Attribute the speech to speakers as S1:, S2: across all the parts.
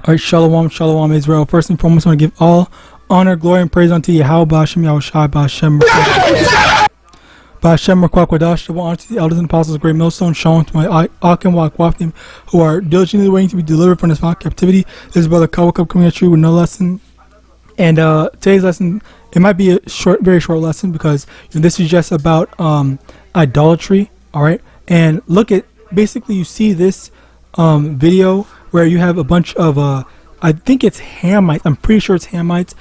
S1: Alright, Shalom, Shalom, Israel. First and foremost, I want to give all honor, glory, and praise unto YAHAWAH, Hashem, Yahawashi, Ba'ashem, Ba'ashem, Rakwadash, double honor to the elders and apostles, great millstone, shalom to my Akim, Wakwafim, who are diligently waiting to be delivered from this captivity. This is Brother Kawakub coming at you with no lesson. And today's lesson, it might be a short, very short lesson because this is just about idolatry, alright? And look at, basically you see this video where you have a bunch of I think it's Hamites, I'm pretty sure it's Hamites,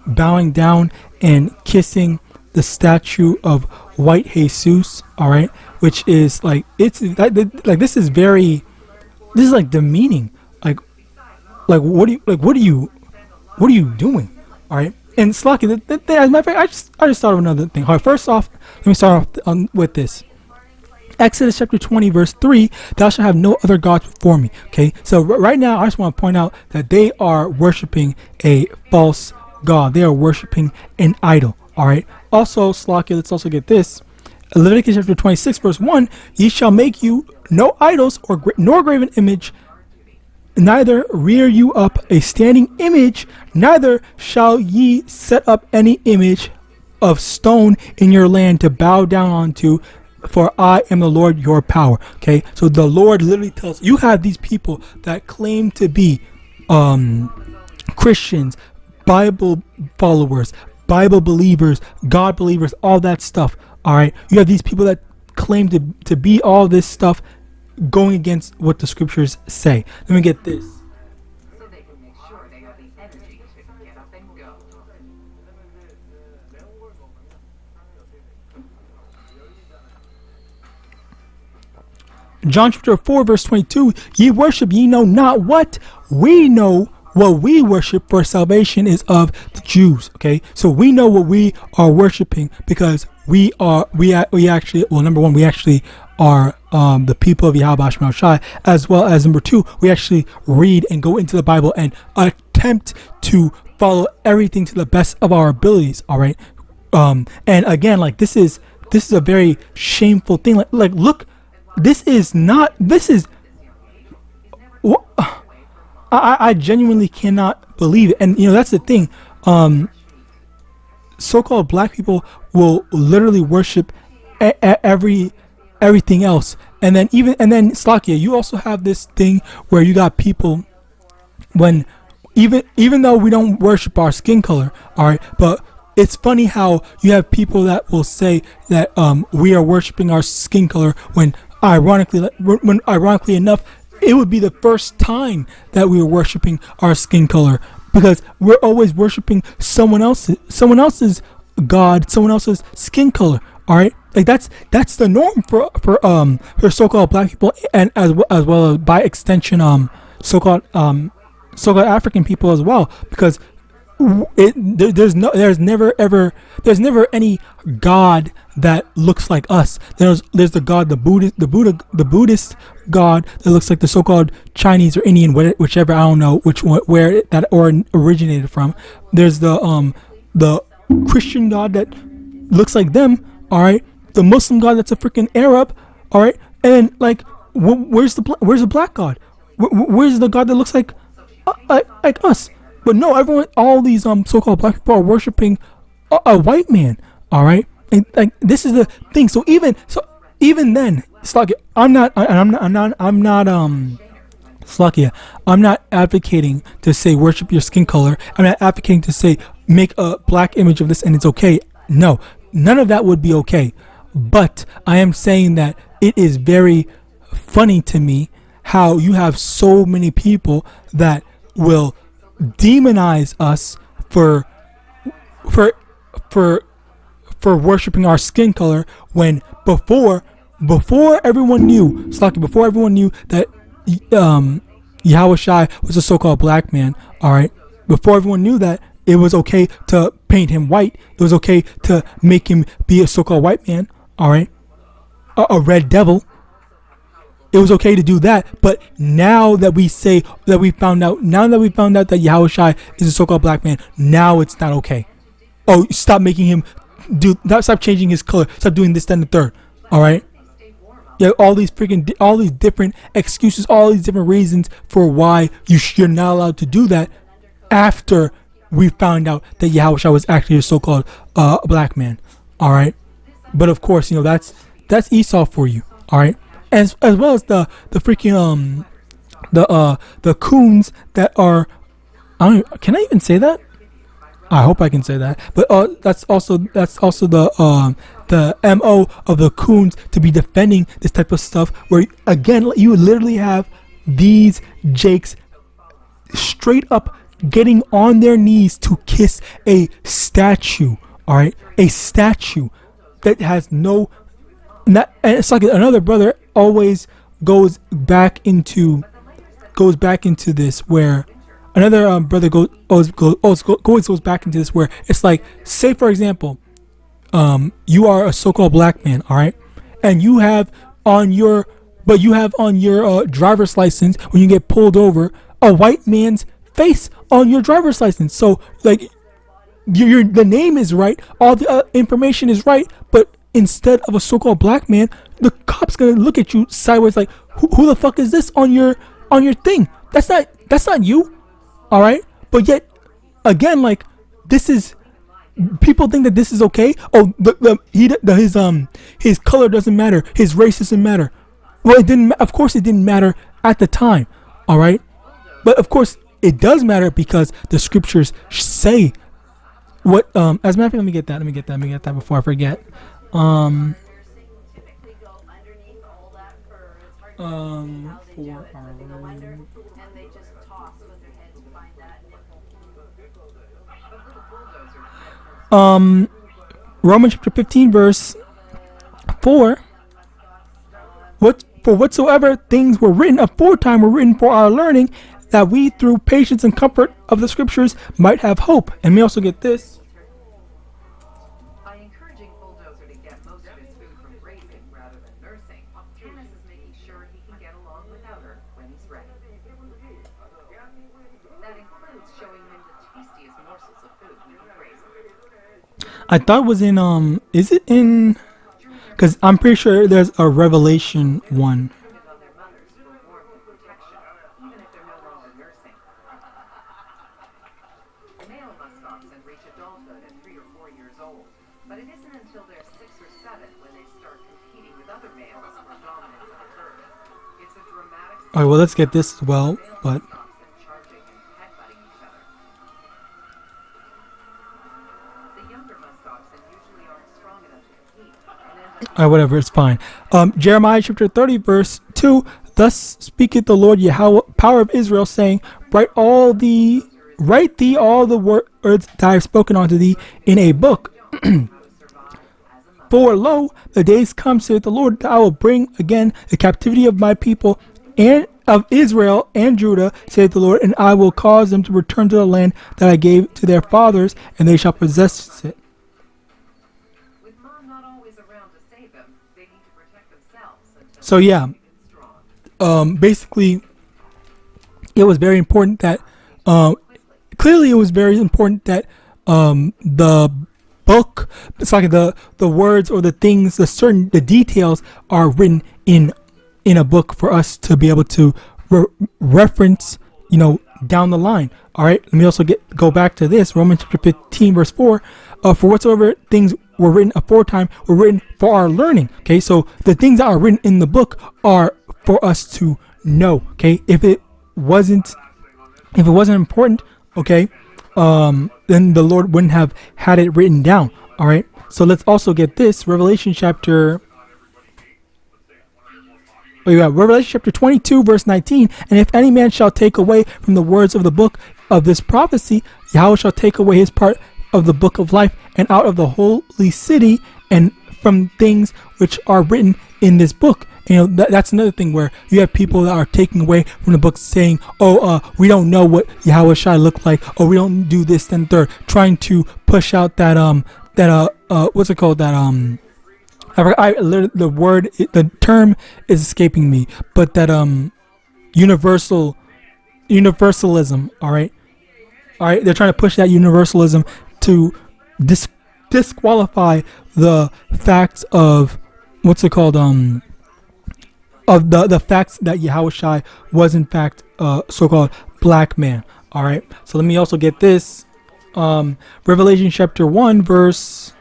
S1: bowing down and kissing the statue of white Jesus, all right, which is like, it's like this is like demeaning, like what are you doing, all right? And Slocky, as a matter of fact, I just thought of another thing. All right, first off, let me start off with this. Exodus chapter 20 verse 3, thou shalt have no other gods before me. Okay, so right now I just want to point out that they are worshiping a false god. They are worshiping an idol. All right, also Slocky, let's also get this. Leviticus chapter 26 verse 1, ye shall make you no idols nor graven image, neither rear you up a standing image, neither shall ye set up any image of stone in your land to bow down unto, for I am the Lord your power. Okay, so the Lord literally tells you, have these people that claim to be Christians, Bible followers, Bible believers, God believers, all that stuff. All right, you have these people that claim to be all this stuff, going against what the scriptures say. Let me get this.
S2: So they can make sure they have the energy to get up and go.
S1: John chapter 4 verse 22, ye worship ye know not what we know. What we worship, for salvation is of the Jews. Okay, so we know what we are worshiping because we actually, well, number one, we actually are the people of Yahawadah, as well as number two, we actually read and go into the Bible and attempt to follow everything to the best of our abilities. All right, and again, like this is a very shameful thing. Like look, this is what. I genuinely cannot believe it. And that's the thing, so-called black people will literally worship everything else, and then Slakia, you also have this thing where you got people, when even though we don't worship our skin color, all right, but it's funny how you have people that will say that we are worshiping our skin color when ironically enough, it would be the first time that we were worshiping our skin color, because we're always worshiping someone else's God, someone else's skin color. All right, like that's the norm for so-called black people, and as well as by extension so-called African people as well, because there's never any God that looks like us. There's the God, the Buddhist God that looks like the so-called Chinese or Indian, whichever, I don't know where that originated from. There's the Christian God that looks like them. All right, the Muslim God that's a freaking Arab. All right, and like where's the black God? Where's the God that looks like us? But no, all these so-called black people are worshiping a white man. All right, and like this is the thing. So even then, Slakia, I'm not Slakia, I'm not advocating to say worship your skin color. I'm not advocating to say make a black image of this and it's okay. No, none of that would be okay. But I am saying that it is very funny to me how you have so many people that will demonize us for worshiping our skin color, when before everyone knew, Slaki, before everyone knew that Yahawashi was a so-called black man, all right, before everyone knew that it was okay to paint him white, it was okay to make him be a so-called white man, all right, a red devil, it was okay to do that. But now that we say that we found out that Yahawashi is a so-called black man, now it's not okay. Oh, stop making him stop changing his color, stop doing this, then the third. All right, Yeah, all these different excuses, all these different reasons for why you're not allowed to do that after we found out that Yahawadah was actually a so-called black man. All right, but of course, that's Esau for you. All right, as well as the freaking the coons that are. Can I even say that? I hope I can say that. But that's also the MO of the coons to be defending this type of stuff, where again you literally have these jakes straight up getting on their knees to kiss a statue. All right, a statue that has no. And it's like another brother always goes back into this, where another brother always goes back into this, where it's like, say for example, you are a so-called black man, all right, and you have on your driver's license, when you get pulled over, a white man's face on your driver's license. So like the name is right, all the information is right, but instead of a so-called black man, the cop's gonna look at you sideways like, who the fuck is this on your thing? That's not you. All right, but yet again, like, this is, people think that this is okay. Oh, his color doesn't matter, his race doesn't matter. Well, it didn't. Of course, it didn't matter at the time. All right, but of course it does matter, because the scriptures say what. As a matter of fact, let me get that before I forget. Romans chapter 15 verse 4. For whatsoever things were written aforetime were written for our learning, that we through patience and comfort of the scriptures might have hope. And we also get this.
S2: By encouraging Bulldozer to get most of his food from grazing rather than nursing, Janice is making sure he can get along without her when he's ready. That includes showing him the tastiest morsels of food when he grazes.
S1: I thought it was in is it in, because I'm pretty sure there's a Revelation one.
S2: On their mothers for warmth and protection, even if they're no longer nursing. Male musk oxen reach adulthood at 3 or 4 years old, but it isn't until they're 6 or 7 when they start competing with other males for dominance of the herd. It's a dramatic.
S1: All right, well, let's get this as well, but.
S2: Charging and headbutting each other. The younger musk oxen usually aren't strong enough to compete and end up.
S1: Whatever, it's fine. Jeremiah chapter 30 verse 2. Thus speaketh the Lord Yahawah, power of Israel, saying, write thee all the words that I have spoken unto thee in a book. For lo, the days come, saith the Lord, that I will bring again the captivity of my people and of Israel and Judah, saith the Lord, and I will cause them to return to the land that I gave to their fathers, and they shall possess it.
S2: With Mom not always around to save them, they need to protect themselves until
S1: So yeah,
S2: they're strong.
S1: basically, it was very important that clearly it was very important that the book, it's like the words or the things, the details are written in a book for us to be able to reference, down the line. All right, let me also go back to this, Romans chapter 15 verse 4. For whatsoever things were written aforetime were written for our learning. Okay, so the things that are written in the book are for us to know. Okay, if it wasn't important, okay, then the Lord wouldn't have had it written down. All right, so let's also get this, Revelation chapter 22 verse 19. And if any man shall take away from the words of the book of this prophecy, Yahweh shall take away his part of the book of life, and out of the holy city, and from things which are written in this book. That's another thing where you have people that are taking away from the book, saying, we don't know what Yahawashi looked like, or we don't do this, then third, trying to push out that what's it called, that the word, the term is escaping me, but that universalism. All right, they're trying to push that universalism to disqualify the facts of what's it called, of the facts that Yahawashi was in fact so-called black man. All right. So let me also get this. Revelation chapter 1 verse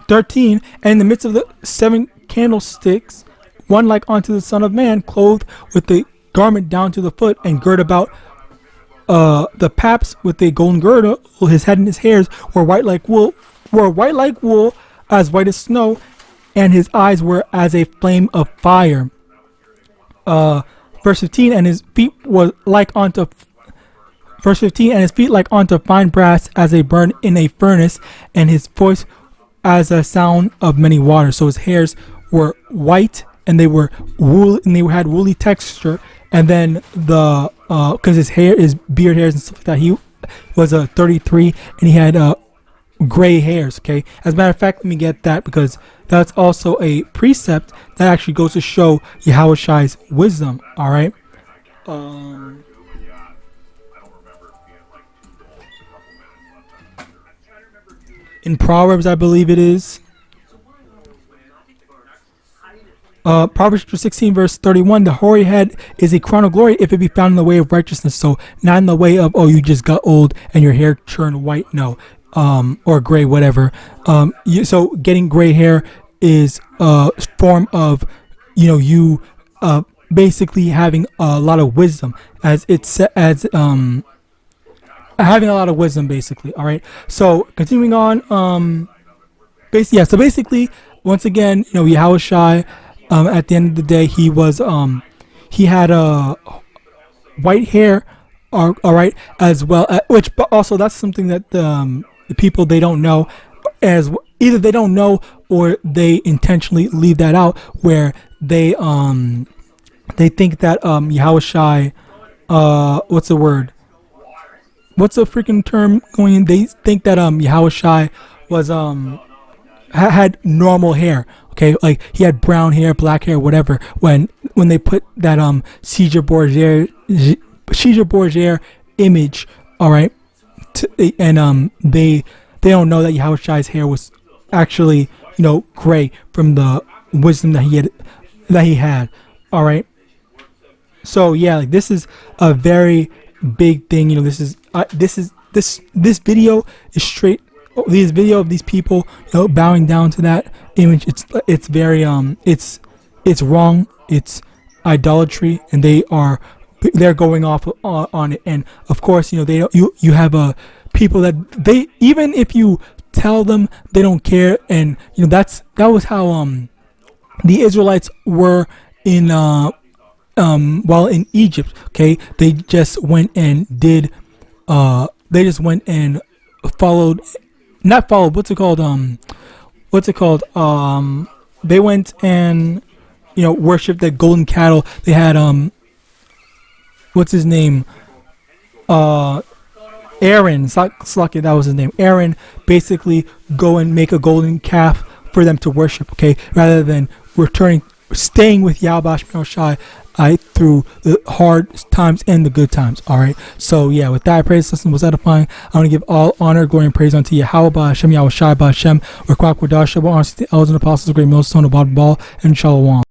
S1: 13, and in the midst of the 7 candlesticks, one like unto the Son of Man, clothed with the garment down to the foot, and girt about the paps with a golden girdle. His head and his hairs were white like wool, as white as snow, and his eyes were as a flame of fire. Verse 15, and his feet was like unto Verse 15, and his feet like unto fine brass as they burn in a furnace, and his voice as a sound of many waters. So his hairs were white, and they were wool, and they had woolly texture. And then the because his beard hairs and stuff like that, he was 33, and he had gray hairs. Okay, as a matter of fact, let me get that, because that's also a precept that actually goes to show Yahawashi's wisdom. All right. In Proverbs, I believe it is. Proverbs 16 verse 31, the hoary head is a crown of glory if it be found in the way of righteousness. So not in the way of, oh, you just got old and your hair turned white. No. Or gray, whatever. So getting gray hair is a form of, you basically having a lot of wisdom, as it's as having a lot of wisdom, basically. All right. So continuing on, basically, once again, Yahawashi, at the end of the day, he was he had white hair, all right, as well. But also that's something that the people, they don't know, as either they don't know or they intentionally leave that out, where they think that Yahawashi, what's the word? What's the freaking term going in? They think that Yahawashi was had normal hair. Okay, like he had brown hair, black hair, whatever. When they put that Caesar Borgia image, all right, and they don't know that Yahawashi's hair was actually gray from the wisdom that he had. All right. So yeah, like this is a very big thing. This video is straight. This video of these people bowing down to that image, it's very it's wrong, it's idolatry, and they're going off on it. And of course, you have people that they, even if you tell them, they don't care. And that was how the Israelites were in while in Egypt. Okay, they just went and did followed, not followed, what's it called, they went and worshipped the golden cattle. They had what's his name, Aaron, Slucky, that was his name. Aaron basically go and make a golden calf for them to worship, okay, rather than staying with Yahawadah through the hard times and the good times. All right. So yeah, with that, I pray this lesson was edifying. I want to give all honor, glory, and praise unto Yahawah, Hashem, Yahawashi, Hashem, Rakwak, Wadash, honor to the elders and apostles, great millstone, above all, and Shalom.